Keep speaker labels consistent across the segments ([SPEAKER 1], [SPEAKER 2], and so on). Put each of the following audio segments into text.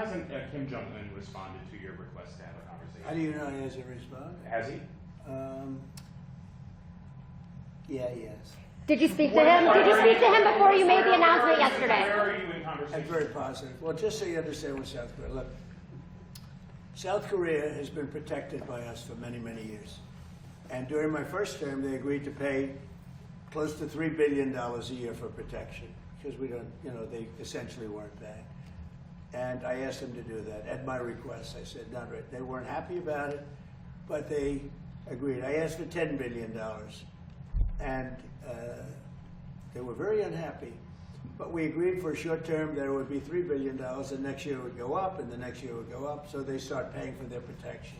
[SPEAKER 1] hasn't Kim Jong Un responded to your request to have a conversation?
[SPEAKER 2] How do you know he hasn't responded?
[SPEAKER 1] Has he?
[SPEAKER 2] Yeah, he has.
[SPEAKER 3] Did you speak to him? Did you speak to him before you made the announcement yesterday?
[SPEAKER 1] Where are you in conversation?
[SPEAKER 2] That's very positive. Well, just so you understand with South Korea, look, South Korea has been protected by us for many, many years. And during my first term, they agreed to pay close to $3 billion a year for protection, because we don't, they essentially weren't paying. And I asked them to do that at my request. I said, not right. They weren't happy about it, but they agreed. I asked for $10 billion, and they were very unhappy. But we agreed for a short term that it would be $3 billion, and next year it would go up, and the next year it would go up, so they start paying for their protection.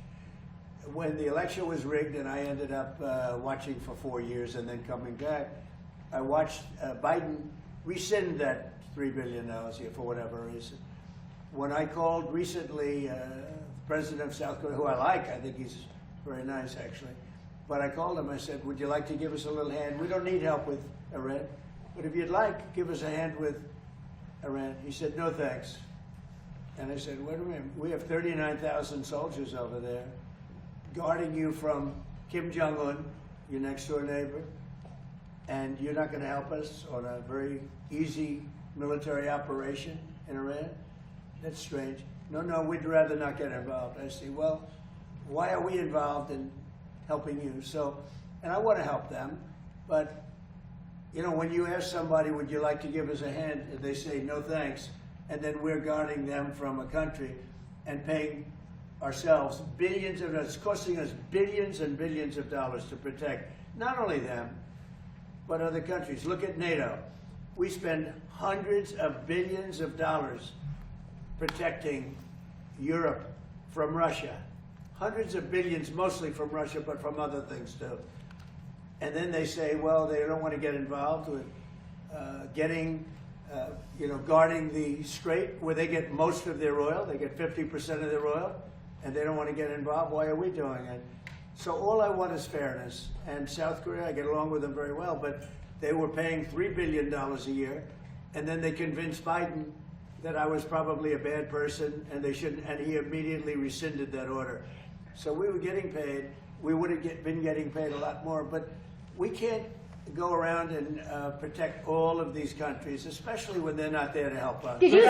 [SPEAKER 2] When the election was rigged and I ended up watching for 4 years and then coming back, I watched Biden rescind that $3 billion a year for whatever reason. When I called recently the president of South Korea, who I like, I think he's very nice actually, but I called him, I said, would you like to give us a little hand? We don't need help with Iran, but if you'd like, give us a hand with Iran. He said, no thanks. And I said, wait a minute, we have 39,000 soldiers over there guarding you from Kim Jong Un, your next door neighbor, and you're not going to help us on a very easy military operation in Iran? That's strange. No, we'd rather not get involved. I say, well, why are we involved in helping you? So, and I want to help them, but when you ask somebody, would you like to give us a hand, and they say, no thanks, and then we're guarding them from a country and paying ourselves billions of dollars, it's costing us billions and billions of dollars to protect not only them, but other countries. Look at NATO. We spend hundreds of billions of dollars protecting Europe from Russia. Hundreds of billions, mostly from Russia, but from other things too. And then they say, well, they don't want to get involved with guarding the Strait, where they get most of their oil. They get 50% of their oil, and they don't want to get involved. Why are we doing it? So all I want is fairness. And South Korea, I get along with them very well, but they were paying $3 billion a year, and then they convinced Biden that I was probably a bad person, and they shouldn't, and he immediately rescinded that order. So we were getting paid. We would have been getting paid a lot more, but we can't go around and protect all of these countries, especially when they're not there to help us.
[SPEAKER 3] Did you